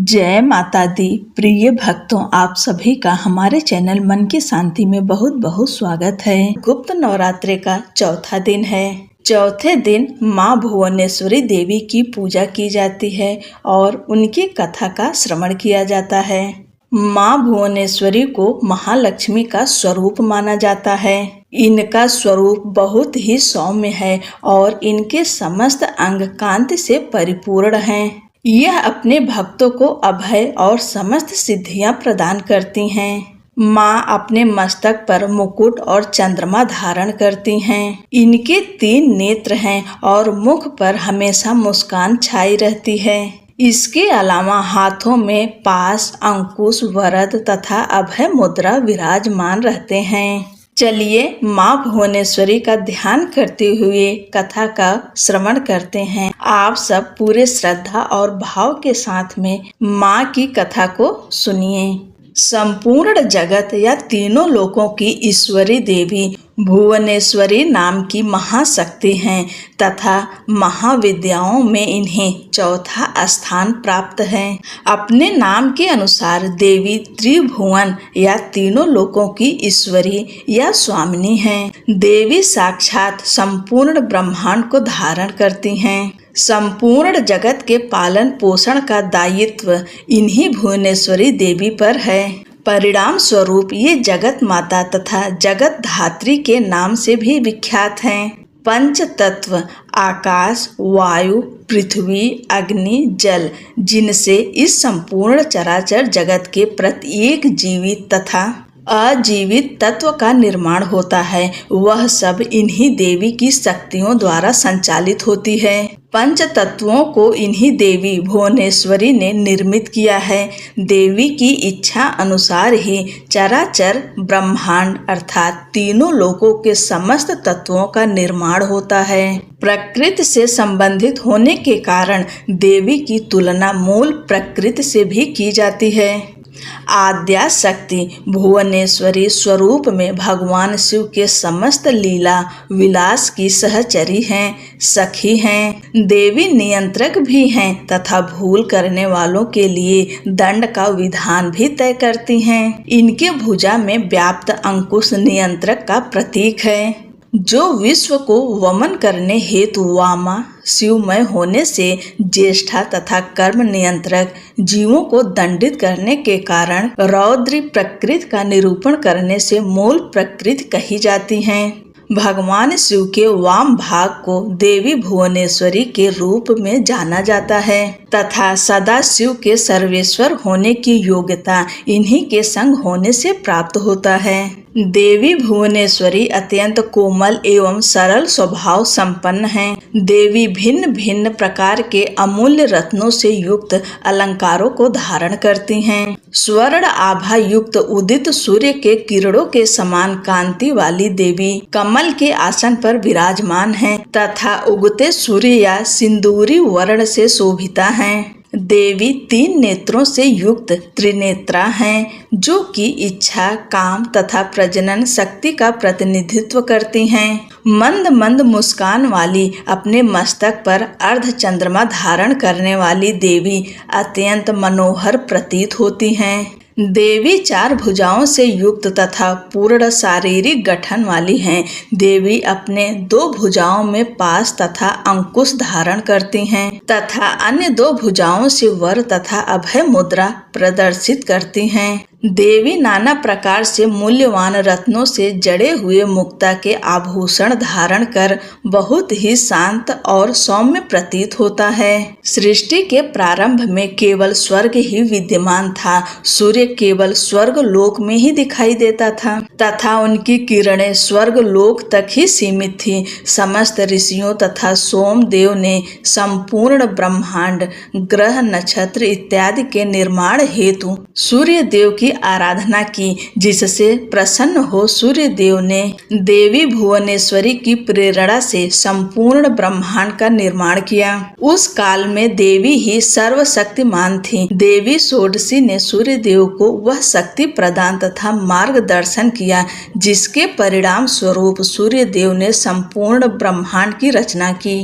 जय माता दी। प्रिय भक्तों, आप सभी का हमारे चैनल मन की शांति में बहुत बहुत स्वागत है। गुप्त नवरात्रि का चौथा दिन है। चौथे दिन माँ भुवनेश्वरी देवी की पूजा की जाती है और उनकी कथा का श्रवण किया जाता है। माँ भुवनेश्वरी को महालक्ष्मी का स्वरूप माना जाता है। इनका स्वरूप बहुत ही सौम्य है और इनके समस्त अंग कांति से परिपूर्ण हैं। यह अपने भक्तों को अभय और समस्त सिद्धियां प्रदान करती हैं। माँ अपने मस्तक पर मुकुट और चंद्रमा धारण करती हैं। इनके 3 नेत्र हैं और मुख पर हमेशा मुस्कान छाई रहती है। इसके अलावा हाथों में पास, अंकुश, वरद तथा अभय मुद्रा विराजमान रहते हैं। चलिए माँ भुवनेश्वरी का ध्यान करते हुए कथा का श्रवण करते हैं। आप सब पूरे श्रद्धा और भाव के साथ में माँ की कथा को सुनिए। संपूर्ण जगत या तीनों लोकों की ईश्वरी देवी भुवनेश्वरी नाम की महाशक्ति हैं तथा महाविद्याओं में इन्हें चौथा स्थान प्राप्त है। अपने नाम के अनुसार देवी त्रिभुवन या तीनों लोकों की ईश्वरी या स्वामिनी हैं। देवी साक्षात संपूर्ण ब्रह्मांड को धारण करती हैं। संपूर्ण जगत के पालन पोषण का दायित्व इन्हीं भुवनेश्वरी देवी पर है। परिणाम स्वरूप ये जगत माता तथा जगत धात्री के नाम से भी विख्यात हैं। पंच तत्व आकाश, वायु, पृथ्वी, अग्नि, जल, जिनसे इस संपूर्ण चराचर जगत के प्रत्येक जीवित तथा अजीवित तत्व का निर्माण होता है, वह सब इन्हीं देवी की शक्तियों द्वारा संचालित होती है। पंच तत्वों को इन्हीं देवी भुवनेश्वरी ने निर्मित किया है। देवी की इच्छा अनुसार ही चराचर ब्रह्मांड अर्थात तीनों लोकों के समस्त तत्वों का निर्माण होता है। प्रकृति से संबंधित होने के कारण देवी की तुलना मूल प्रकृति से भी की जाती है। आद्या शक्ति भुवनेश्वरी स्वरूप में भगवान शिव के समस्त लीला विलास की सहचरी हैं, सखी हैं। देवी नियंत्रक भी हैं तथा भूल करने वालों के लिए दंड का विधान भी तय करती हैं। इनके भुजा में व्याप्त अंकुश नियंत्रक का प्रतीक है, जो विश्व को वमन करने हेतु वामा शिवमय होने से ज्येष्ठा तथा कर्म नियंत्रक जीवों को दंडित करने के कारण रौद्री प्रकृति का निरूपण करने से मूल प्रकृति कही जाती हैं। भगवान शिव के वाम भाग को देवी भुवनेश्वरी के रूप में जाना जाता है तथा सदा शिव के सर्वेश्वर होने की योग्यता इन्हीं के संग होने से प्राप्त होता है। देवी भुवनेश्वरी अत्यंत कोमल एवं सरल स्वभाव संपन्न हैं। देवी भिन्न भिन्न प्रकार के अमूल्य रत्नों से युक्त अलंकारों को धारण करती हैं। स्वर्ण आभा युक्त उदित सूर्य के किरणों के समान कांति वाली देवी कमल के आसन पर विराजमान हैं तथा उगते सूर्य या सिंदूरी वर्ण से शोभिता हैं। देवी 3 नेत्रों से युक्त त्रिनेत्रा हैं, जो कि इच्छा, काम तथा प्रजनन शक्ति का प्रतिनिधित्व करती हैं। मंद मंद मुस्कान वाली अपने मस्तक पर अर्ध चंद्रमा धारण करने वाली देवी अत्यंत मनोहर प्रतीत होती हैं। देवी 4 भुजाओं से युक्त तथा पूर्ण शारीरिक गठन वाली हैं। देवी अपने 2 भुजाओं में पास तथा अंकुश धारण करती हैं तथा अन्य 2 भुजाओं से वर तथा अभय मुद्रा प्रदर्शित करती हैं। देवी नाना प्रकार से मूल्यवान रत्नों से जड़े हुए मुक्ता के आभूषण धारण कर बहुत ही शांत और सौम्य प्रतीत होता है। सृष्टि के प्रारंभ में केवल स्वर्ग ही विद्यमान था। सूर्य केवल स्वर्ग लोक में ही दिखाई देता था तथा उनकी किरणें स्वर्ग लोक तक ही सीमित थी। समस्त ऋषियों तथा सोमदेव ने संपूर्ण ब्रह्मांड, ग्रह, नक्षत्र इत्यादि के निर्माण हेतु सूर्य देव की आराधना की, जिससे प्रसन्न हो सूर्य देव ने देवी भुवनेश्वरी की प्रेरणा से संपूर्ण ब्रह्मांड का निर्माण किया। उस काल में देवी ही सर्वशक्तिमान थी। देवी षोडशी ने सूर्य देव को वह शक्ति प्रदान तथा मार्गदर्शन किया, जिसके परिणाम स्वरूप सूर्य देव ने संपूर्ण ब्रह्मांड की रचना की।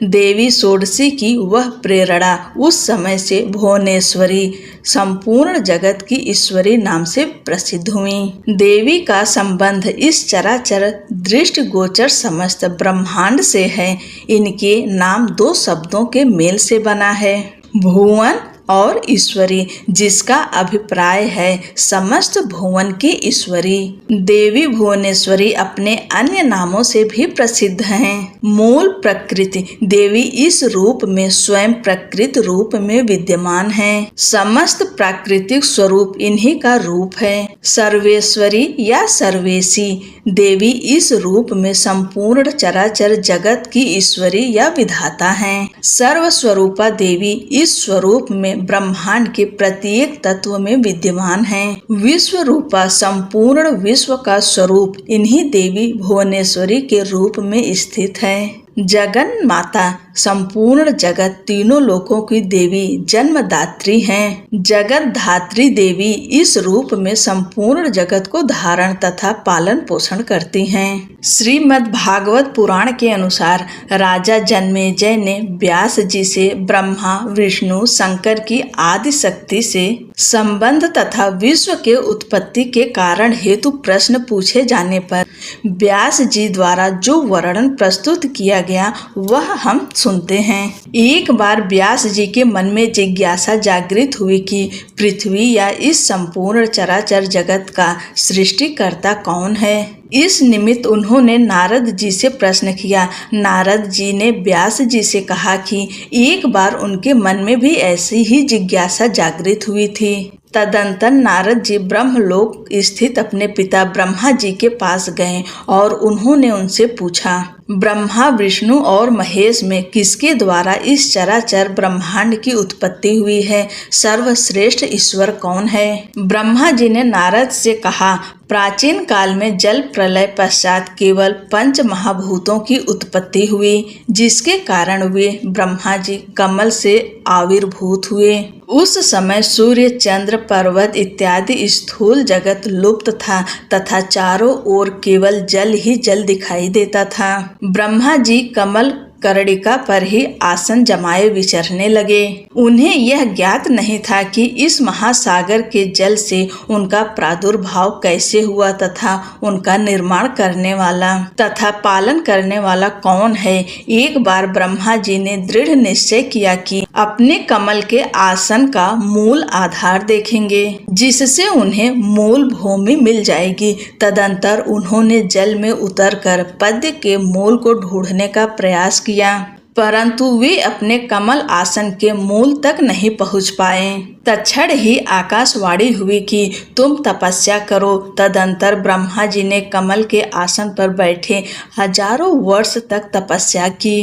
देवी षोडशी की वह प्रेरणा उस समय से भुवनेश्वरी, संपूर्ण जगत की ईश्वरी नाम से प्रसिद्ध हुई। देवी का संबंध इस चराचर दृष्टिगोचर समस्त ब्रह्मांड से है। इनके नाम दो शब्दों के मेल से बना है, भुवन और ईश्वरी, जिसका अभिप्राय है समस्त भुवन की ईश्वरी। देवी भुवनेश्वरी अपने अन्य नामों से भी प्रसिद्ध हैं। मूल प्रकृति देवी इस रूप में स्वयं प्रकृत रूप में विद्यमान है। समस्त प्राकृतिक स्वरूप इन्हीं का रूप है। सर्वेश्वरी या सर्वेशी देवी इस रूप में संपूर्ण चराचर जगत की ईश्वरी या विधाता हैं। सर्वस्वरूपा देवी इस स्वरूप में ब्रह्मांड के प्रत्येक तत्व में विद्यमान है। विश्व रूपा संपूर्ण विश्व का स्वरूप इन्हीं देवी भुवनेश्वरी के रूप में स्थित है। जगन माता संपूर्ण जगत तीनों लोकों की देवी जन्मदात्री हैं। जगत धात्री देवी इस रूप में संपूर्ण जगत को धारण तथा पालन पोषण करती हैं। श्रीमद् भागवत पुराण के अनुसार राजा जन्मेजय ने व्यास जी से ब्रह्मा विष्णु शंकर की आदि शक्ति से संबंध तथा विश्व के उत्पत्ति के कारण हेतु प्रश्न पूछे जाने पर व्यास जी द्वारा जो वर्णन प्रस्तुत किया गया वह हम सुनते हैं। एक बार व्यास जी के मन में जिज्ञासा जागृत हुई कि पृथ्वी या इस संपूर्ण चराचर जगत का सृष्टिकर्ता कौन है। इस निमित्त उन्होंने नारद जी से प्रश्न किया। नारद जी ने व्यास जी से कहा कि एक बार उनके मन में भी ऐसी ही जिज्ञासा जागृत हुई थी। तदंतर नारद जी ब्रह्मलोक स्थित अपने पिता ब्रह्मा जी के पास गए और उन्होंने उनसे पूछा, ब्रह्मा विष्णु और महेश में किसके द्वारा इस चराचर ब्रह्मांड की उत्पत्ति हुई है? सर्वश्रेष्ठ ईश्वर कौन है? ब्रह्मा जी ने नारद से कहा, प्राचीन काल में जल प्रलय पश्चात केवल पंच महाभूतों की उत्पत्ति हुई, जिसके कारण वे ब्रह्मा जी कमल से आविर्भूत हुए। उस समय सूर्य चंद्र पर्वत इत्यादि स्थूल जगत लुप्त था तथा चारों ओर केवल जल ही जल दिखाई देता था। ब्रह्मा जी कमल कर्णिका पर ही आसन जमाए विचरने लगे। उन्हें यह ज्ञात नहीं था कि इस महासागर के जल से उनका प्रादुर्भाव कैसे हुआ तथा उनका निर्माण करने वाला तथा पालन करने वाला कौन है। एक बार ब्रह्मा जी ने दृढ़ निश्चय किया कि अपने कमल के आसन का मूल आधार देखेंगे, जिससे उन्हें मूल भूमि मिल जाएगी। तदंतर उन्होंने जल में उतरकर पद्य के मूल को ढूंढने का प्रयास किया, परंतु वे अपने कमल आसन के मूल तक नहीं पहुंच पाए। तत्क्षण ही आकाशवाणी हुई कि तुम तपस्या करो। तदंतर ब्रह्मा जी ने कमल के आसन पर बैठे हजारों वर्ष तक तपस्या की।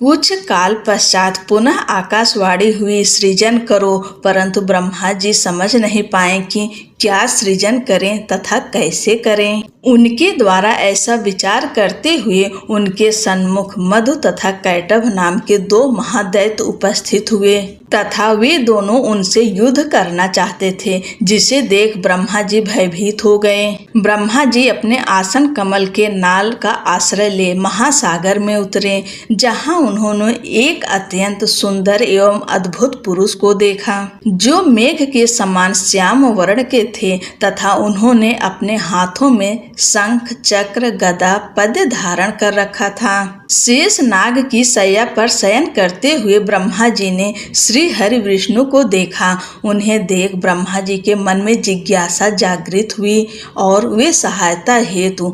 कुछ काल पश्चात पुनः आकाशवाणी हुई, सृजन करो, परंतु ब्रह्मा जी समझ नहीं पाए कि क्या सृजन करें तथा कैसे करें। उनके द्वारा ऐसा विचार करते हुए उनके सन्मुख मधु तथा कैटभ नाम के दो महादैत्य उपस्थित हुए तथा वे दोनों उनसे युद्ध करना चाहते थे, जिसे देख ब्रह्मा जी भयभीत हो गए। ब्रह्मा जी अपने आसन कमल के नाल का आश्रय ले महासागर में उतरे, जहाँ उन्होंने एक अत्यंत सुंदर एवं अद्भुत पुरुष को देखा, जो मेघ के समान श्याम वर्ण के थे तथा उन्होंने अपने हाथों में शंख चक्र गदा पद्य धारण कर रखा था। शेष नाग की शैया पर शयन करते हुए ब्रह्मा जी ने श्री हरि विष्णु को देखा। उन्हें देख ब्रह्मा जी के मन में जिज्ञासा जागृत हुई और वे सहायता हेतु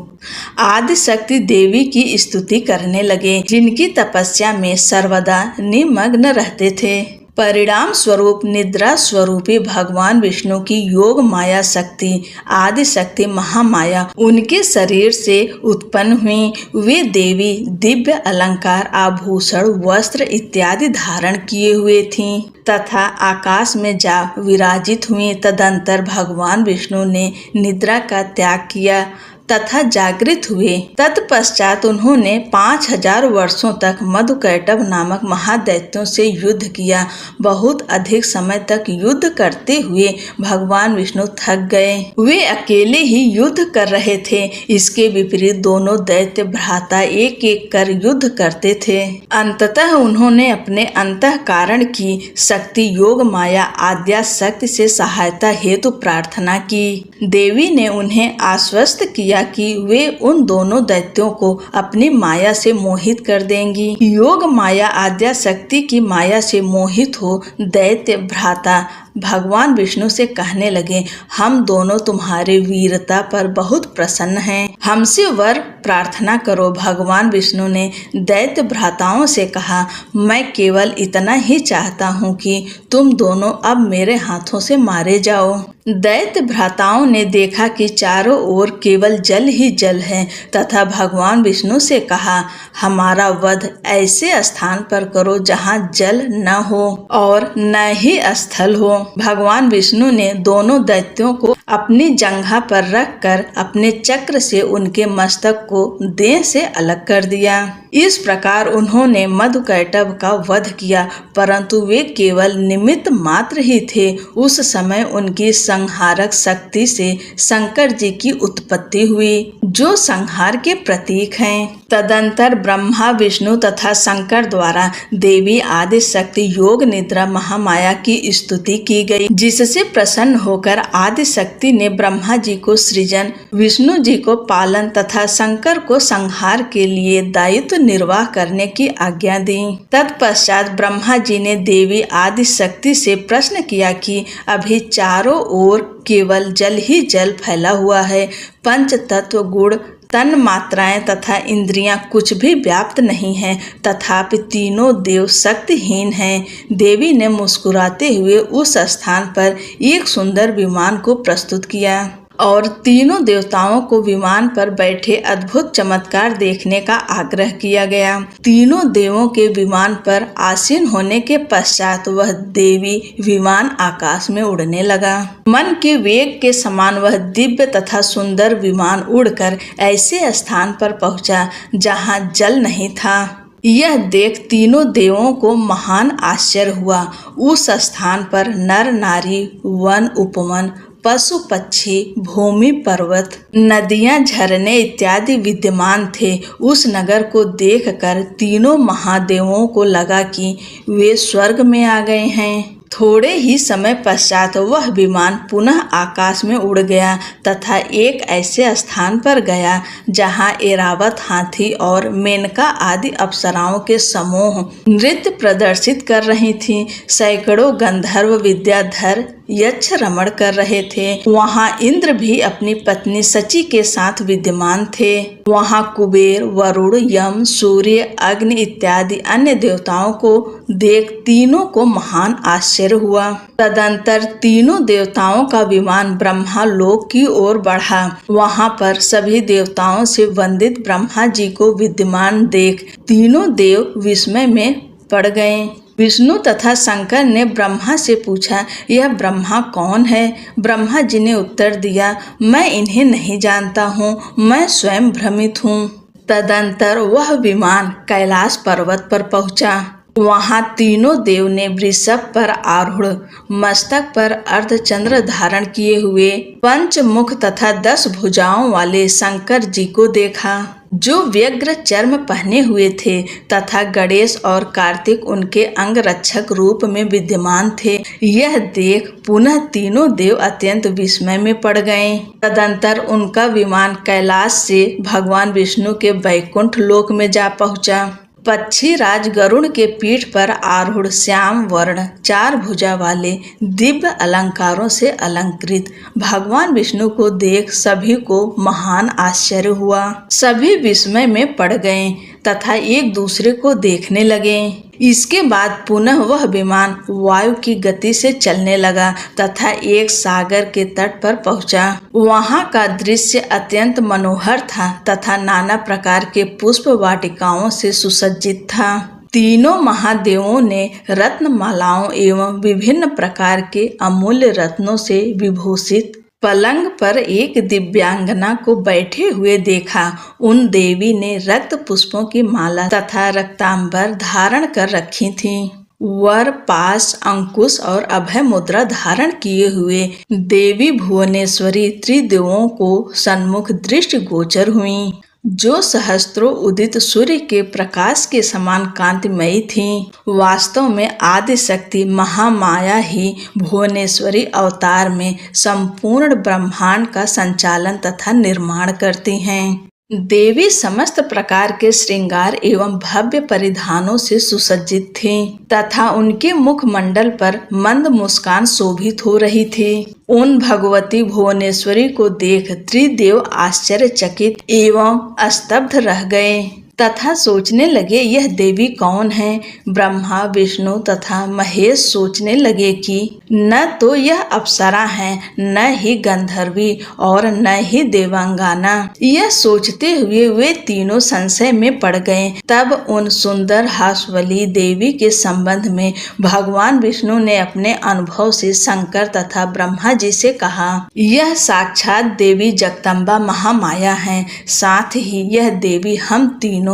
आदि शक्ति देवी की स्तुति करने लगे, जिनकी तपस्या में सर्वदा निमग्न रहते थे। परिणाम स्वरूप निद्रा स्वरूपी भगवान विष्णु की योग माया शक्ति आदि शक्ति महामाया उनके शरीर से उत्पन्न हुई। वे देवी दिव्य अलंकार आभूषण वस्त्र इत्यादि धारण किए हुए थीं तथा आकाश में जा विराजित हुई। तदंतर भगवान विष्णु ने निद्रा का त्याग किया, तथा जागृत हुए। तत्पश्चात उन्होंने 5000 वर्षों तक मधुकैटभ नामक महादैत्यों से युद्ध किया। बहुत अधिक समय तक युद्ध करते हुए भगवान विष्णु थक गए। वे अकेले ही युद्ध कर रहे थे। इसके विपरीत दोनों दैत्य भ्राता एक एक कर युद्ध करते थे। अंततः उन्होंने अपने अंतःकरण की शक्ति योग माया आद्या शक्ति से सहायता हेतु प्रार्थना की। देवी ने उन्हें आश्वस्त किया कि वे उन दोनों दैत्यों को अपनी माया से मोहित कर देंगी। योग माया आद्या शक्ति की माया से मोहित हो दैत्य भ्राता भगवान विष्णु से कहने लगे, हम दोनों तुम्हारे वीरता पर बहुत प्रसन्न हैं, हमसे वर प्रार्थना करो। भगवान विष्णु ने दैत्य भ्राताओं से कहा, मैं केवल इतना ही चाहता हूँ कि तुम दोनों अब मेरे हाथों से मारे जाओ। दैत्य भ्राताओं ने देखा कि चारों ओर केवल जल ही जल है तथा भगवान विष्णु से कहा, हमारा वध ऐसे स्थान पर करो जहाँ जल न हो और न ही स्थल हो। भगवान विष्णु ने दोनों दैत्यों को अपनी जंघा पर रखकर अपने चक्र से उनके मस्तक को देह से अलग कर दिया। इस प्रकार उन्होंने मधुकैटभ का वध किया, परंतु वे केवल निमित्त मात्र ही थे। उस समय उनकी संहारक शक्ति से शंकर जी की उत्पत्ति हुई, जो संहार के प्रतीक हैं। तदंतर ब्रह्मा विष्णु तथा शंकर द्वारा देवी आदि शक्ति योग निद्रा महामाया की स्तुति की गई, जिससे प्रसन्न होकर आदि शक्ति ने ब्रह्मा जी को सृजन, विष्णु जी को पालन तथा शंकर को संहार के लिए दायित्व निर्वाह करने की आज्ञा दी। तत्पश्चात ब्रह्मा जी ने देवी आदि शक्ति से प्रश्न किया कि अभी चारों ओर केवल जल ही जल फैला हुआ है, पंच तत्व गुण तन मात्राएं तथा इंद्रियां कुछ भी व्याप्त नहीं हैं, तथापि तीनों देव शक्तिहीन हैं। देवी ने मुस्कुराते हुए उस स्थान पर एक सुंदर विमान को प्रस्तुत किया और तीनों देवताओं को विमान पर बैठे अद्भुत चमत्कार देखने का आग्रह किया गया। तीनों देवों के विमान पर आसीन होने के पश्चात वह देवी विमान आकाश में उड़ने लगा। मन के वेग के समान वह दिव्य तथा सुंदर विमान उड़कर ऐसे स्थान पर पहुंचा जहां जल नहीं था। यह देख तीनों देवों को महान आश्चर्य हुआ। उस स्थान पर नर नारी, वन उपवन, पशु पक्षी, भूमि पर्वत, नदियां, झरने इत्यादि विद्यमान थे। उस नगर को देखकर तीनों महादेवों को लगा कि वे स्वर्ग में आ गए हैं। थोड़े ही समय पश्चात वह विमान पुनः आकाश में उड़ गया तथा एक ऐसे स्थान पर गया जहां ऐरावत हाथी और मेनका आदि अप्सराओं के समूह नृत्य प्रदर्शित कर रही थीं। सैकड़ों गंधर्व विद्याधर यक्ष रमण कर रहे थे। वहां इंद्र भी अपनी पत्नी सची के साथ विद्यमान थे। वहां कुबेर, वरुण, यम, सूर्य, अग्नि इत्यादि अन्य देवताओं को देख तीनों को महान आश्चर्य हुआ। तदंतर तीनों देवताओं का विमान ब्रह्मा लोक की ओर बढ़ा। वहां पर सभी देवताओं से वंदित ब्रह्मा जी को विद्यमान देख तीनों देव विस्मय में पड़ गए। विष्णु तथा शंकर ने ब्रह्मा से पूछा, यह ब्रह्मा कौन है? ब्रह्मा जी ने उत्तर दिया, मैं इन्हें नहीं जानता हूँ, मैं स्वयं भ्रमित हूँ। तदंतर वह विमान कैलाश पर्वत पर पहुँचा। वहां तीनों देव ने वृषभ पर आरूढ़, मस्तक पर अर्धचंद्र धारण किए हुए, पंचमुख तथा 10 भुजाओं वाले शंकर जी को देखा, जो व्यग्र चर्म पहने हुए थे तथा गणेश और कार्तिक उनके अंग रक्षक रूप में विद्यमान थे। यह देख पुनः तीनों देव अत्यंत विस्मय में पड़ गए। तदंतर उनका विमान कैलाश से भगवान विष्णु के वैकुंठ लोक में जा पहुंचा। पक्षी राज गरुड़ के पीठ पर आरूढ़, श्याम वर्ण, 4 भुजा वाले, दिव्य अलंकारों से अलंकृत भगवान विष्णु को देख सभी को महान आश्चर्य हुआ। सभी विस्मय में पड़ गए तथा एक दूसरे को देखने लगे। इसके बाद पुनः वह विमान वायु की गति से चलने लगा तथा एक सागर के तट पर पहुंचा। वहां का दृश्य अत्यंत मनोहर था तथा नाना प्रकार के पुष्प वाटिकाओं से सुसज्जित था। तीनों महादेवों ने रत्न मालाओं एवं विभिन्न प्रकार के अमूल्य रत्नों से विभूषित पलंग पर एक दिव्यांगना को बैठे हुए देखा। उन देवी ने रक्त पुष्पों की माला तथा रक्तांबर धारण कर रखी थी। वर, पाश, अंकुश और अभय मुद्रा धारण किए हुए देवी भुवनेश्वरी त्रिदेवों को सन्मुख दृष्टि गोचर हुई, जो सहस्त्रों उदित सूर्य के प्रकाश के समान कांतिमयी थीं। वास्तव में आदि शक्ति महामाया ही भुवनेश्वरी अवतार में संपूर्ण ब्रह्मांड का संचालन तथा निर्माण करती हैं। देवी समस्त प्रकार के श्रृंगार एवं भव्य परिधानों से सुसज्जित थीं तथा उनके मुखमंडल पर मंद मुस्कान शोभित हो रही थी। उन भगवती भुवनेश्वरी को देख त्रिदेव आश्चर्यचकित एवं स्तब्ध रह गए तथा सोचने लगे, यह देवी कौन है। ब्रह्मा, विष्णु तथा महेश सोचने लगे कि न तो यह अप्सरा है, न ही गंधर्वी और न ही देवांगना। यह सोचते हुए वे तीनों संशय में पड़ गए। तब उन सुंदर हासवली देवी के संबंध में भगवान विष्णु ने अपने अनुभव से शंकर तथा ब्रह्मा जी से कहा, यह साक्षात देवी जगदम्बा महामाया है। साथ ही यह देवी हम तीनों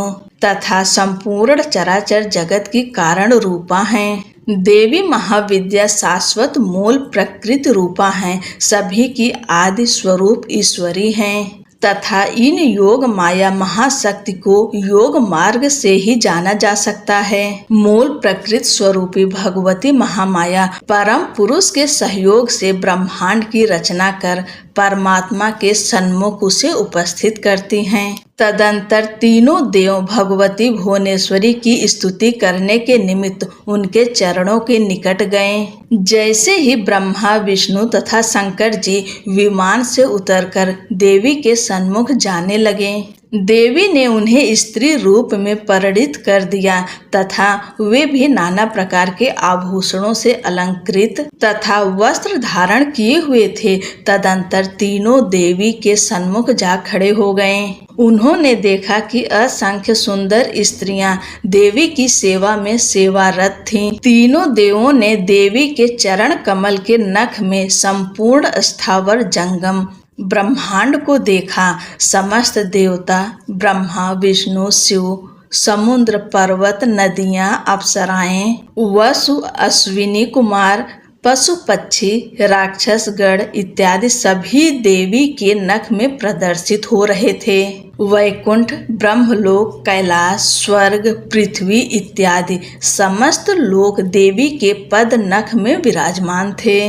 तथा संपूर्ण चराचर जगत की कारण रूपा हैं। देवी महाविद्या शाश्वत मूल प्रकृति रूपा हैं, सभी की आदि स्वरूप ईश्वरी हैं तथा इन योग माया महाशक्ति को योग मार्ग से ही जाना जा सकता है। मूल प्रकृति स्वरूपी भगवती महामाया परम पुरुष के सहयोग से ब्रह्मांड की रचना कर परमात्मा के सन्मुख उसे उपस्थित करती हैं। तदंतर तीनों देव भगवती भुवनेश्वरी की स्तुति करने के निमित्त उनके चरणों के निकट गए। जैसे ही ब्रह्मा, विष्णु तथा शंकर जी विमान से उतरकर देवी के सन्मुख जाने लगे, देवी ने उन्हें स्त्री रूप में परिणित कर दिया तथा वे भी नाना प्रकार के आभूषणों से अलंकृत तथा वस्त्र धारण किए हुए थे। तदंतर तीनों देवी के सन्मुख जा खड़े हो गए। उन्होंने देखा कि असंख्य सुंदर स्त्रियां देवी की सेवा में सेवारत थीं। तीनों देवों ने देवी के चरण कमल के नख में संपूर्ण स्थावर जंगम ब्रह्मांड को देखा। समस्त देवता, ब्रह्मा, विष्णु, शिव, समुद्र, पर्वत, नदियां, अप्सराएं, वसु, अश्विनी कुमार, पशु, पक्षी, राक्षसगण इत्यादि सभी देवी के नख में प्रदर्शित हो रहे थे। वैकुंठ, ब्रह्मलोक, कैलाश, स्वर्ग, पृथ्वी इत्यादि समस्त लोक देवी के पद नख में विराजमान थे।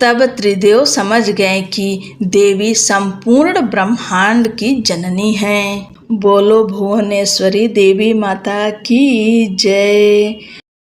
तब त्रिदेव समझ गए कि देवी संपूर्ण ब्रह्मांड की जननी हैं। बोलो भुवनेश्वरी देवी माता की जय।